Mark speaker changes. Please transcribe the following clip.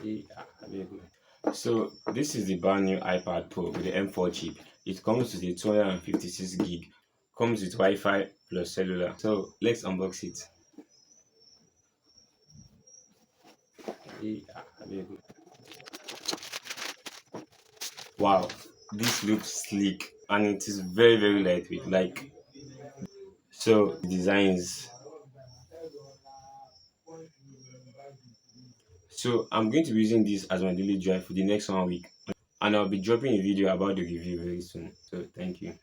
Speaker 1: Yeah, very good. So this is the brand new iPad Pro with the M4 chip. It comes with a 256 gig, comes with Wi-Fi plus cellular. So let's unbox it. Yeah, very good. Wow, this looks sleek and it is very lightweight. Like so, designs. So I'm going to be using this as my daily drive for the next 1 week, and I'll be dropping a video about the review very soon. So thank you.